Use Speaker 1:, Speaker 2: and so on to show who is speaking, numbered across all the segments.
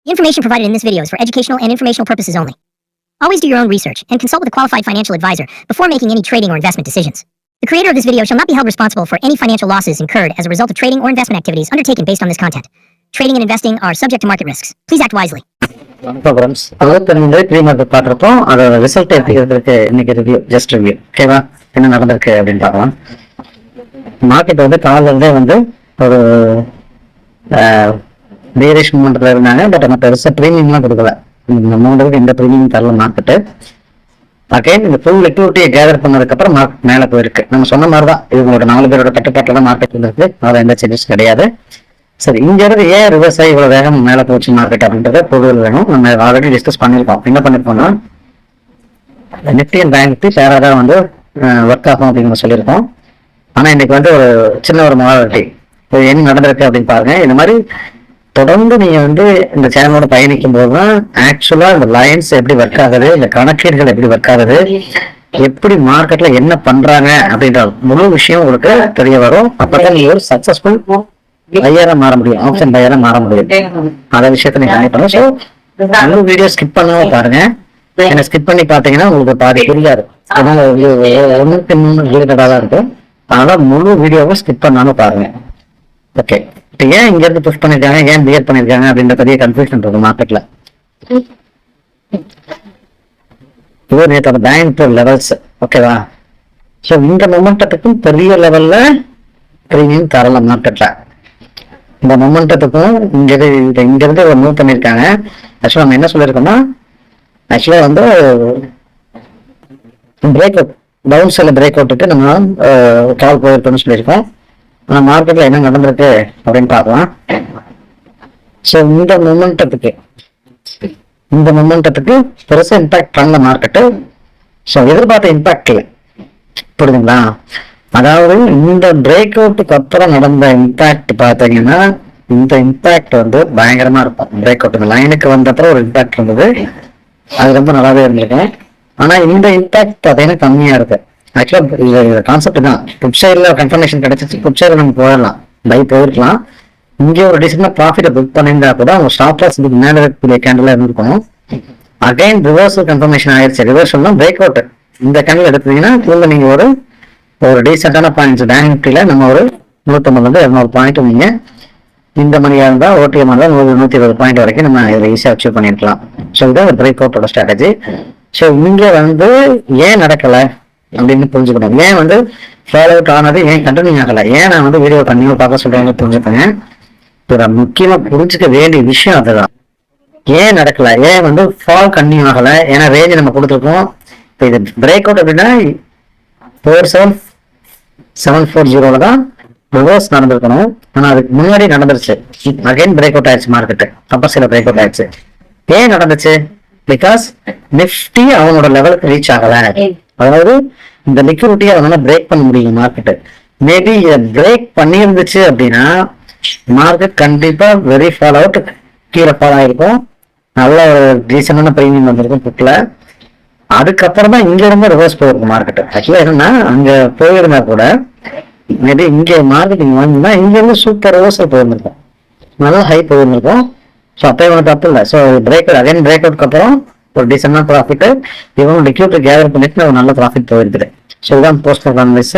Speaker 1: The information provided in this video is for educational and informational purposes only. Always do your own research and consult with a qualified financial advisor before making any trading or investment decisions. The creator of this video shall not be held responsible for any financial losses incurred as a result of trading or investment activities undertaken based on this content. Trading and investing are subject to market risks. Please act wisely. பார்த்துருப்போம். அதோட result எப்படி இருக்கு இன்னைக்கு review, just review. ஓகேவா, என்ன நடந்திருக்கு அப்படின்னு பார்க்கலாம். மார்க்கெட் வந்து காலைல இருந்தே வந்து ஒரு பேரிஷ் மூமெண்ட்ல இருந்தாங்க. பட் நம்ம பெருசா ப்ரீமியம்லாம் கொடுக்கல. மூணுக்கு எந்த ப்ரீமியம் தரல மார்க்கெட்டு. அகைன் இந்த ஃபுல் லிக்விடிட்டியை கேதர் பண்ணதுக்கு அப்புறம் மார்க்கெட் மேலே போயிருக்கு. நம்ம சொன்ன மாதிரி தான், இவங்களோட 4 பேரோட கட்டுப்பாட்டில் தான் மார்க்கெட் இருக்கு. அதில் எந்த சேஞ்சஸ் கிடையாது. சரி, இங்க இருந்து ஏன் ரிவர்ஸ் ஆகி இவ்வளவு வேகம் மேல போச்சு மார்க்கெட் அப்படின்றத பொருள் வேணும். நம்ம ஆல்ரெடி டிஸ்கஸ் பண்ணிருக்கோம். என்ன பண்ணிருக்கோம்னா, நிஃப்டி அண்ட் பேங்க் நிஃப்டி ஷேரா தான் வந்து ஒர்க் ஆகும் அப்படின்னு சொல்லியிருக்கோம். ஆனா இன்னைக்கு வந்து ஒரு சின்ன ஒரு மாடலிட்டி என்ன நடந்திருக்கு அப்படின்னு பாருங்க. இந்த மாதிரி தொடர்ந்து நீங்க வந்து இந்த சேனலோட பயணிக்கும் போதுதான் ஆக்சுவலா இந்த லைன்ஸ் எப்படி ஒர்க் ஆகுது, இந்த கணக்கீடுகள் எப்படி ஒர்க் ஆகுது, எப்படி மார்க்கெட்ல என்ன பண்றாங்க அப்படின்ற முழு விஷயம் உங்களுக்கு தெரிய வரும். அப்பதான் நீங்க ஒரு சக்சஸ்ஃபுல் பையரா மாற முடியும், ஆப்ஷன் பையரா மாற முடியும். அந்த விஷயத்த நீங்க கண்டிப்பா ஸோ முழு வீடியோ ஸ்கிப் பண்ணாம பாருங்க. என்ன ஸ்கிப் பண்ணி பாத்தீங்கன்னா உங்களுக்கு பாதி புரியாது. அதனால 1-3 ரிலேட்டடா தான் இருக்கும். அதனால முழு வீடியோவை ஸ்கிப் பண்ணாம பாருங்க. ஓகே, இப்போ ஏன் இங்க இருந்து புஷ் பண்ணிருக்காங்க, ஏன் பிஹேவ் பண்ணிருக்காங்க அப்படின்ற பெரிய கன்ஃபியூஷன் இருக்கும் மார்க்கெட்ல. இது நேற்று பேங்க் லெவல்ஸ். ஓகேவா, ஸோ இந்த மொமெண்டத்துக்கும் பெரிய லெவல்ல ப்ரீமியம் தரல மார்க்கெட்ல. இந்த மொமெண்டத்துக்கும் இங்கிருந்து ஒரு மூவ் பண்ணியிருக்காங்க. ஆக்சுவலாக நம்ம என்ன சொல்லியிருக்கோம்னா, ஆக்சுவலாக வந்து பிரேக் அவுட், டவுன் சைடில் பிரேக் அவுட்டுக்கு நம்ம கால் போயிருக்கோம்னு சொல்லியிருக்கோம். ஆனால் மார்க்கெட்டில் என்ன நடந்திருக்கு அப்படின்னு பார்க்கலாம். ஸோ இந்த மொமெண்டத்துக்கு பெருசாக இம்பாக்ட் பண்ணல மார்க்கெட்டு. ஸோ எதிர்பார்த்த இம்பாக்ட் இல்லை, புரியுதுங்களா? அதாவது இந்த பிரேக் அவுட்டுக்கு அப்புறம் நடந்த இம்பாக்ட் பார்த்தீங்கன்னா, இந்த இம்பாக்ட் வந்து பயங்கரமா இருக்கும். பிரேக் அவுட் லைனுக்கு வந்தப்பறம் ஒரு இம்பாக்ட் இருந்தது, அது ரொம்ப நல்லாவே இருந்திருக்கும். ஆனா இந்த இம்பாக்ட் பார்த்தீங்கன்னா கம்மியா இருக்கு. ஆக்சுவலா கான்செப்ட் தான், புட் சைட்ல கன்ஃபர்மேஷன் கிடைச்சிச்சு, புட் சைட்ல நம்ம போயிடலாம், பை போயிருக்கலாம். இங்கே ஒரு டிசைனா ப்ராஃபிட்டை புக் பண்ணியிருந்தா கூட அவங்க ஸ்டாப் லாஸ் இதுக்கு மேலே இருக்கக்கூடிய கேண்டில் இருந்திருக்கணும். அகைன் ரிவர்சல் கன்ஃபர்மேஷன் ஆயிடுச்சு. ரிவர்சல் தான் பிரேக் அவுட். இந்த கேண்டில் எடுத்தீங்கன்னா திரும்ப நீங்க ஒரு டீசென்டான பாயிண்ட்ஸ் பேங்க் நிஃப்டியில நம்ம ஒரு 150-200 பாயிண்ட் நீங்க இந்த மணியா இருந்தா ஓடிஎம் இருந்தால் 120 பாயிண்ட் வரைக்கும் நம்ம இதில் ஈஸியாக அச்சீவ் பண்ணிருக்கலாம். ஸோ இதுதான் ஒரு பிரேக் அவுட்டோட ஸ்ட்ராட்டஜி. ஸோ இங்க வந்து ஏன் நடக்கல அப்படின்னு புரிஞ்சுக்கணும். ஏன் வந்து ஃபாலோ அவுட் ஆனது ஏன் கண்டினியூ ஆகலை, ஏன் நான் வந்து வீடியோ கண்டினியூ பார்க்க சொல்றேன்னு புரிஞ்சுக்கோங்க. இப்போ முக்கியமா புரிஞ்சுக்க வேண்டிய விஷயம் அதுதான். ஏன் நடக்கல, ஏன் வந்து ஃபால் கண்டினியூ ஆகலை? ஏன்னா ரேஞ்ச் நம்ம கொடுத்துருக்கோம். இப்போ இது பிரேக் அவுட் அப்படின்னா 4740 தான் ரிவர்ஸ் நடந்திருக்கணும். ஆனா அதுக்கு முன்னாடி நடந்துருச்சு. அகைன் பிரேக் அவுட் ஆயிடுச்சு மார்க்கெட், அப்பர் சைட்ல பிரேக் அவுட் ஆயிடுச்சு. ஏன் நடந்துச்சு? பிகாஸ் நிஃப்டி அவனோட லெவலுக்கு ரீச் ஆகல. அதாவது இந்த லிக்விடிட்டியை அவனால பிரேக் பண்ண முடியும் மார்க்கெட். மேபி இதை பிரேக் பண்ணியிருந்துச்சு அப்படின்னா மார்க்கெட் கண்டிப்பா வெரி ஃபால் அவுட், கீழே ஃபால் ஆயிருக்கும். நல்ல ஒரு ரீசனான ப்ரீமியம் வந்திருக்கும் புட்ல. அதுக்கப்புறம் தான் இங்க இருந்து ரிவர்ஸ் போயிருக்கும் மார்க்கெட். ஆக்சுவலா என்னன்னா, அங்க போயிருந்தா கூட மேபி இங்க மார்க்கெட்டிங் வாங்கினா இங்க இருந்து சூப்பர் ரிவர்சல் போயிருந்திருக்கும், நல்லா ஹை போயிருந்திருக்கும். ஸோ அப்போ இவங்க தப்பு இல்லை. ஸோ பிரேக் அவுட்க்கு அப்புறம் ஒரு டீசென்டான ப்ராஃபிட் இவங்க லிக்விட் கேதர் பண்ணிட்டு ஒரு நல்ல ப்ராஃபிட் போயிருக்குது. ஸோ இதுதான் போஸ்ட் பர்ஃபார்மன்ஸ்.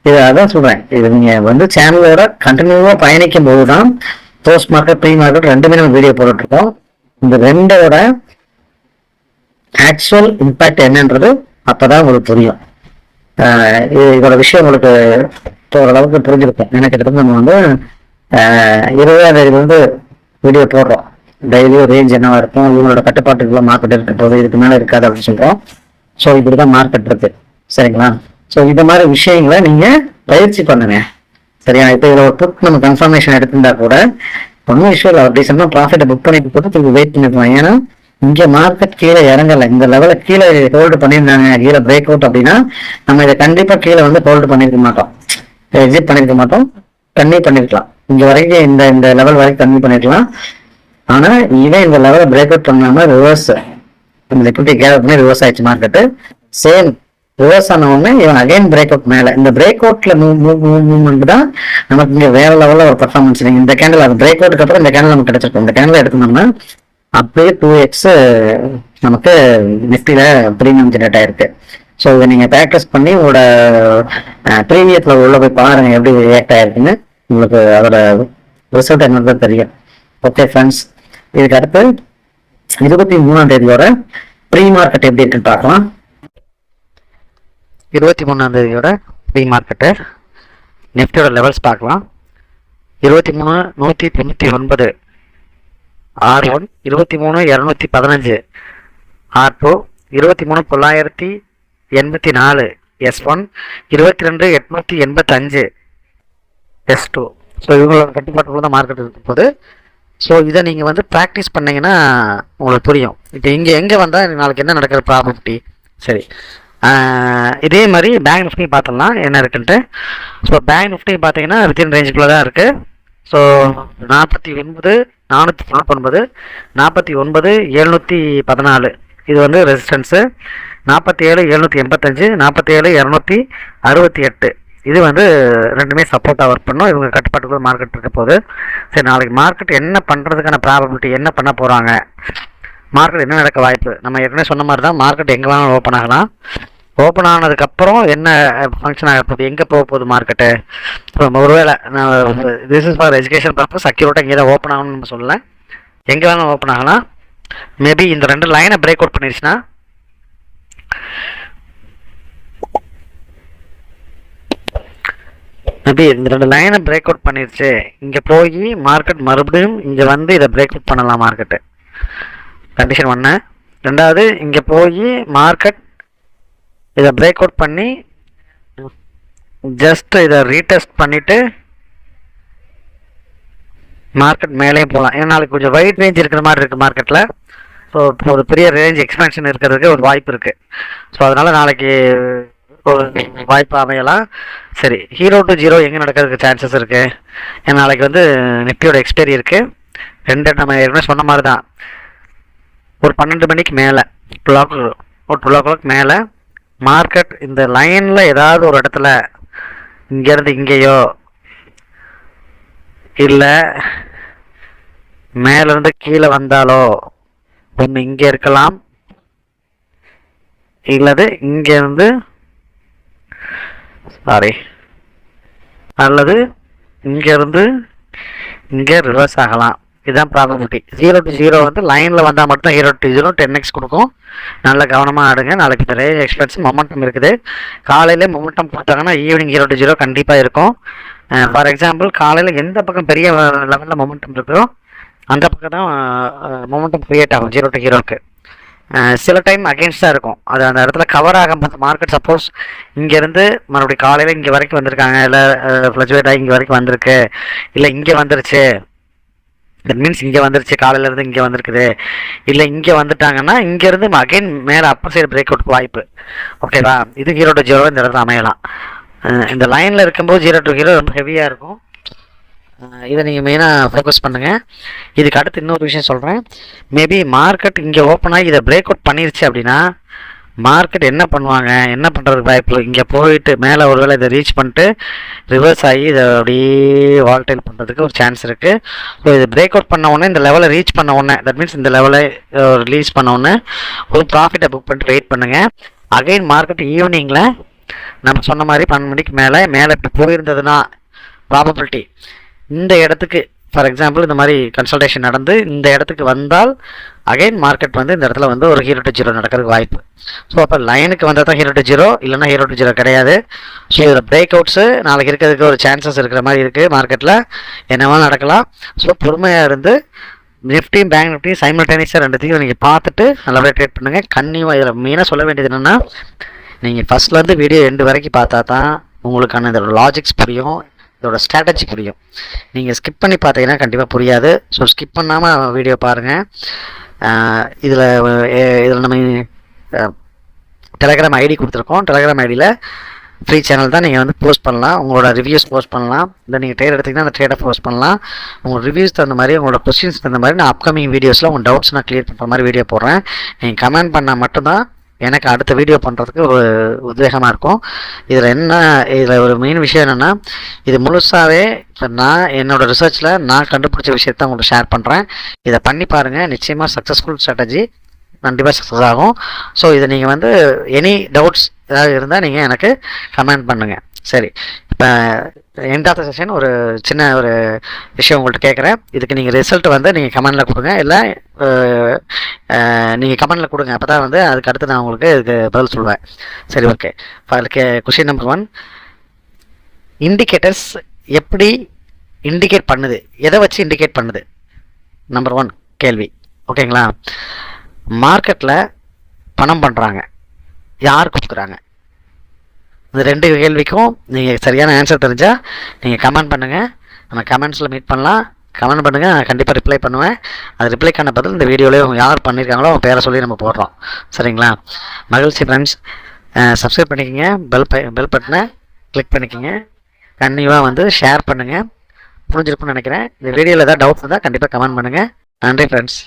Speaker 1: இது அதான் சொல்றேன், இது நீங்க வந்து சேனலோட கண்டினியூவா பயணிக்கும் போதுதான் போஸ்ட் மார்க்கெட் ப்ரீ மார்க்கெட் ரெண்டுமே நம்ம வீடியோ போட்டுட்டு இருக்கோம். இந்த ரெண்டோட ஆக்சுவல் இம்பாக்ட் என்னன்றது அப்பதான் உங்களுக்கு புரியும். இதோட விஷயம் உங்களுக்கு ஓரளவுக்கு புரிஞ்சிருக்கும். எனக்கு கிட்டத்தட்ட நம்ம வந்து 20ஆம் தேதி வந்து வீடியோ போடுறோம். டெய்லியும் ரேஞ்ச் என்னவா இருக்கும், இவங்களோட கட்டுப்பாட்டுக்குள்ள மார்க்கெட் இருக்க போது, இதுக்கு மேல இருக்காது அப்படின்னு சொல்றோம். ஸோ இப்படிதான் மார்க்கெட் இருக்கு, சரிங்களா? ஸோ இந்த மாதிரி விஷயங்களை நீங்க பயிற்சி பண்ணுங்க, சரியா? இப்போ இதுல ஒரு புக் நம்ம கன்ஃபர்மேஷன் எடுத்திருந்தா கூட ஒன்றும் விஷயம் இல்லை, ஒரு டீசென்டா ப்ராஃபிட்டை புக் பண்ணிட்டு போட்டு திருப்பி வெயிட் பண்ணிருக்கலாம். ஏன்னா இங்க மார்க்கெட் கீழே இறங்கல, இந்த லெவல கீழே ஹோல்டு பண்ணியிருந்தாங்க, கீழே பிரேக் அவுட் அப்படின்னா நம்ம இதை கண்டிப்பா கீழே வந்து ஹோல்டு பண்ணிருக்க மாட்டோம், எக்ஸிட் பண்ணிருக்க மாட்டோம், கன்டினியூ பண்ணிருக்கலாம். இங்க வரைக்கும் இந்த லெவல் வரைக்கும் கன்டினியூ பண்ணிருக்கலாம். ஆனா இவன் இந்த லெவல பிரேக் அவுட் பண்ணாம ரிவர்ஸ் லிக்விடிட்டி கேதர் பண்ணி ரிவர்ஸ் ஆயிடுச்சு மார்க்கெட். சேம் ரிவர்ஸ் ஆன உடனே இவன் அகைன் பிரேக் அவுட் மேல, இந்த பிரேக் அவுட்ல மூவ்மெண்ட் தான் நமக்கு இங்க வேற லெவல்ல ஒரு பர்ஃபார்மன்ஸ். இந்த கேண்டில் அது பிரேக் அவுட்டுக்கு அப்புறம் இந்த கேண்டில் நமக்கு கிடைச்சிருக்கும். இந்த கேண்டில் எடுத்தோம்னா அப்படியே 2x நமக்கு நிஃப்டியில் ப்ரீமியம் ஜெனரேட் ஆயிருக்கு. ஸோ இதை நீங்கள் ப்ராக்டிஸ் பண்ணி உங்களோட ப்ரீமியத்தில் உள்ள போய் பாருங்கள் எப்படி ரியாக்ட் ஆயிருக்குன்னு. உங்களுக்கு அதோட ரிசல்ட் என்னதான் தெரியும். ஓகே ஃப்ரெண்ட்ஸ், இதுக்கு அடுத்து 23ஆம் தேதியோட ப்ரீ மார்க்கெட் எப்படி இருக்குன்னு பார்க்கலாம். 23ஆம் தேதியோட ப்ரீ மார்க்கெட்டு நிஃப்டியோட லெவல்ஸ் பார்க்கலாம். 23,199 R1, 23,215 R2, 23,984 S1, 22,885 S2. So இவங்களோட கட்டுப்பாட்டுக்குள்ள தான் மார்க்கெட் இருக்கும் போது. ஸோ இதை நீங்கள் வந்து ப்ராக்டிஸ் பண்ணிங்கன்னா உங்களுக்கு புரியும். இப்போ இங்கே எங்கே வந்தால் நாளைக்கு என்ன நடக்கிற ப்ராபபிலிட்டி. சரி, இதே மாதிரி பேங்க் நிஃப்டி பார்த்துடலாம் என்ன இருக்குன்ட்டு. ஸோ பேங்க் நிஃப்டி பார்த்தீங்கன்னா வித்தின் ரேஞ்சுக்குள்ளே தான் இருக்குது. ஸோ 49,449, 49,714 இது வந்து ரெசிஸ்டன்ஸு. 47,785, 47,268 இது வந்து ரெண்டுமே சப்போர்ட்டாக ஒர்க் பண்ணும். இவங்க கட்டுப்பாட்டுக்குள்ள மார்க்கெட் இருக்க போது. சரி, நாளைக்கு மார்க்கெட் என்ன பண்ணுறதுக்கான ப்ராபபிலிட்டி, என்ன பண்ண போகிறாங்க, மார்க்கெட் என்ன நடக்க வாய்ப்பு. நம்ம ஏற்கனவே சொன்ன மாதிரி தான் மார்க்கெட் எங்கே வேணாலும் ஓப்பன் ஆகலாம். ஓப்பன் ஆனதுக்கப்புறம் என்ன ஃபங்க்ஷன் ஆக போகுது, எங்கே போக போகுது மார்க்கெட்டு. ஒருவேளை this is for education purpose, அக்யூரேட்டாக இங்கே தான் ஓப்பன் ஆகணும்னு நம்ம சொல்லலை, எங்கே வேணாலும் ஓப்பன் ஆகலாம். மேபி இந்த ரெண்டு லைனை பிரேக் அவுட் பண்ணிடுச்சுன்னா இங்கே போய் மார்க்கெட் மறுபடியும் இங்கே வந்து இதை பிரேக் அவுட் பண்ணலாம் மார்க்கெட்டு. கண்டிஷன் 1. ரெண்டாவது, இங்கே போய் மார்க்கெட் இதை பிரேக் அவுட் பண்ணி ஜஸ்ட் இதை ரீடெஸ்ட் பண்ணிவிட்டு மார்க்கெட் மேலேயும் போகலாம். ஏன்னா நாளைக்கு கொஞ்சம் வைட் ரேஞ்ச் இருக்கிற மாதிரி இருக்குது மார்க்கெட்டில். ஸோ ஒரு பெரிய ரேஞ்ச் எக்ஸ்பென்ஷன் இருக்கிறதுக்கு ஒரு வாய்ப்பு இருக்குது. ஸோ அதனால் நாளைக்கு ஒரு வாய்ப்பு அமையலாம். சரி, 0 to 0 எங்கே நடக்கிறதுக்கு சான்சஸ் இருக்குது. ஏன்னா நாளைக்கு வந்து நிஃப்டியோட எக்ஸ்பைரி இருக்குது. நம்ம ஏற்கனவே சொன்ன மாதிரி தான் ஒரு 12 மணிக்கு மேலே, 12 o'clock மேலே மார்க்கெட் இந்த லைனில் ஏதாவது ஒரு இடத்துல இங்கேருந்து இங்கேயோ இல்லை மேலேருந்து கீழே வந்தாலோ ஒன்று இங்கே இருக்கலாம், இல்லது இங்கேருந்து அல்லது இங்கேருந்து இங்கே ரிவர்ஸ் ஆகலாம். இதுதான் ப்ராபபிலிட்டி. 0 to 0 வந்து லைனில் வந்தால் மட்டும் 0 to 0 10x கொடுக்கும். நல்ல கவனமாக ஆடுங்க. நாளைக்கு நிறைய எக்ஸ்பென்ஸ் மொமெண்டம் இருக்குது. காலையில் மொமெண்டம் கொடுத்தாங்கன்னா ஈவினிங் 0 to 0 கண்டிப்பாக இருக்கும். ஃபார் எக்ஸாம்பிள், காலையில் எந்த பக்கம் பெரிய லெவலில் மொமெண்டம் இருக்கோ அந்த பக்கம் தான் மொமெண்டம் க்ரியேட் ஆகும் 0 to 0க்கு. சில டைம் அகெயின்ஸ்டாக இருக்கும். அது அந்த இடத்துல கவர் ஆகும்போது மார்க்கெட் சப்போஸ் இங்கேருந்து மறுபடியும் காலையில் இங்கே வரைக்கும் வந்திருக்காங்க, இல்லை ஃப்ளக்சுவேட் ஆகி இங்கே வரைக்கும் வந்திருக்கு, இல்லை இங்கே வந்துருச்சு, தட் மீன்ஸ் இங்கே வந்துருச்சு, காலையிலேருந்து இங்கே வந்திருக்குது, இல்லை இங்கே வந்துட்டாங்கன்னா இங்கேருந்து அகைன் மேலே அப்பர் சைடு பிரேக் அவுட்க்கு வாய்ப்பு. ஓகேவா, இது 0 to 0 இந்த இடத்துல அமையலாம். இந்த லைனில் இருக்கும்போது 0 to 0 ரொம்ப ஹெவியாக இருக்கும். இதை நீங்கள் மெயினாக ஃபோக்கஸ் பண்ணுங்கள். இதுக்கு அடுத்து இன்னொரு விஷயம் சொல்கிறேன். மேபி மார்க்கெட் இங்கே ஓப்பன் ஆகி இதை பிரேக் அவுட் பண்ணிருச்சு அப்படின்னா மார்க்கெட் என்ன பண்ணுவாங்க, என்ன பண்ணுறதுக்கு வாய்ப்பு, இங்கே போயிட்டு மேலே ஒரு வேளை இதை ரீச் பண்ணிட்டு ரிவர்ஸ் ஆகி இதை அப்படியே வால்டைல் பண்ணுறதுக்கு ஒரு சான்ஸ் இருக்குது. ஸோ இதை பிரேக் அவுட் பண்ண உடனே, இந்த லெவலை ரீச் பண்ண உடனே, தட் மீன்ஸ் இந்த லெவலை ரிலீஸ் பண்ண உடனே ஒரு ப்ராஃபிட்டை புக் பண்ணிட்டு வெயிட் பண்ணுங்கள். அகைன் மார்க்கெட் ஈவினிங்கில் நம்ம சொன்ன மாதிரி 12 மணிக்கு மேலே இப்படி போயிருந்ததுன்னா ப்ராபபிலிட்டி இந்த இடத்துக்கு, ஃபார் எக்ஸாம்பிள் இந்த மாதிரி கன்சல்டேஷன் நடந்து இந்த இடத்துக்கு வந்தால் அகைன் மார்க்கெட் வந்து இந்த இடத்துல வந்து ஒரு 0 to 0 நடக்கிறதுக்கு வாய்ப்பு. ஸோ அப்போ லைனுக்கு வந்தால் தான் 0 to 0, இல்லைன்னா 0 to 0 கிடையாது. ஸோ இதில் பிரேக் அவுட்ஸு நாளைக்கு இருக்கிறதுக்கு ஒரு சான்சஸ் இருக்கிற மாதிரி இருக்குது. மார்க்கெட்டில் என்னவா நடக்கலாம். ஸோ பொறுமையாக இருந்து நிஃப்டியும் பேங்க் நிஃப்டியும் சைமல்டேனியஸாக ரெண்டுத்தையும் நீங்கள் பார்த்துட்டு நல்லபடியாக ட்ரேட் பண்ணுங்கள். கண்டிப்பாக இதில் மெயினாக சொல்ல வேண்டியது என்னென்னா, நீங்கள் ஃபஸ்ட்லேருந்து வீடியோ எண்டு வரைக்கும் பார்த்தா தான் உங்களுக்கான இதோட லாஜிக்ஸ் புரியும், இதோட ஸ்ட்ராட்டஜி புரியும். நீங்கள் ஸ்கிப் பண்ணி பார்த்தீங்கன்னா கண்டிப்பாக புரியாது. ஸோ ஸ்கிப் பண்ணாமல் வீடியோ பாருங்கள். இதில் நம்ம டெலகிராம் ஐடி கொடுத்துருக்கோம். டெலகிராம் ஐடியில் ஃப்ரீ சேனல் தான். நீங்கள் வந்து போஸ்ட் பண்ணலாம், உங்களோட ரிவ்யூஸ் போஸ்ட் பண்ணலாம். இல்லை நீங்கள் ட்ரேட் எடுத்திங்கன்னா அந்த ட்ரேடை போஸ்ட் பண்ணலாம். உங்களோட ரிவ்யூஸ் தகுந்த மாதிரி, உங்களோட கொஸ்டின்ஸ் தகுந்த மாதிரி நான் அப்கமிங் வீடியோஸில் உங்கள் டவுட்ஸ் நான் கிளியர் பண்ணுற மாதிரி வீடியோ போடுறேன். நீங்கள் கமெண்ட் பண்ணால் மட்டும்தான் எனக்கு அடுத்த வீடியோ பண்ணுறதுக்கு ஒரு உத்வேகமாக இருக்கும். இதில் ஒரு மெயின் விஷயம் என்னென்னா, இது முழுசாகவே நான் என்னோடய ரிசர்ச்சில் நான் கண்டுபிடிச்ச விஷயத்த உங்கள்கிட்ட ஷேர் பண்ணுறேன். இதை பண்ணி பாருங்கள், நிச்சயமாக சக்ஸஸ்ஃபுல் ஸ்ட்ராட்டஜி கண்டிப்பாக சக்ஸஸ் ஆகும். ஸோ இதை நீங்கள் வந்து எனி டவுட்ஸ் ஏதாவது இருந்தால் நீங்கள் எனக்கு கமெண்ட் பண்ணுங்கள். சரி, இப்போ எண்ட் ஆஃப் த செஷன் ஒரு சின்ன ஒரு விஷயம் உங்கள்கிட்ட கேட்குறேன். இதுக்கு நீங்கள் ரிசல்ட் வந்து நீங்கள் கமெண்டில் கொடுங்க, இல்லை நீங்கள் கமெண்டில் கொடுங்க. அப்போ தான் வந்து அதுக்கு அடுத்து நான் உங்களுக்கு இதுக்கு பதில் சொல்லுவேன். சரி, ஓகே. அதுக்கு கொஷின் நம்பர் 1, இண்டிகேட்டர்ஸ் எப்படி இண்டிகேட் பண்ணுது, எதை வச்சு இண்டிகேட் பண்ணுது? நம்பர் 1 கேள்வி. ஓகேங்களா? மார்க்கெட்டில் பணம் பண்ணுறாங்க, யார் கொடுக்குறாங்க? இந்த 2 கேள்விக்கும் நீங்கள் சரியான ஆன்சர் தெரிஞ்சால் நீங்கள் கமெண்ட் பண்ணுங்கள். நம்ம கமெண்ட்ஸில் மீட் பண்ணலாம். கமெண்ட் பண்ணுங்கள், நான் கண்டிப்பாக ரிப்ளை பண்ணுவேன். அது ரிப்ளைக்கான பதில் இந்த வீடியோவிலே யார் பண்ணியிருக்காங்களோ அவங்க பேரை சொல்லி நம்ம போடுறோம். சரிங்களா? மகிழ்ச்சி ஃப்ரெண்ட்ஸ். சப்ஸ்கிரைப் பண்ணிக்கோங்க, பெல் பட்டனை கிளிக் பண்ணிக்கோங்க. கண்டிப்பாக வந்து ஷேர் பண்ணுங்கள். புரிஞ்சிருக்குன்னு நினைக்கிறேன். இந்த வீடியோவில் ஏதாவது டவுட்ஸ் இருந்தால் கண்டிப்பாக கமெண்ட் பண்ணுங்கள். நன்றி ஃப்ரெண்ட்ஸ்.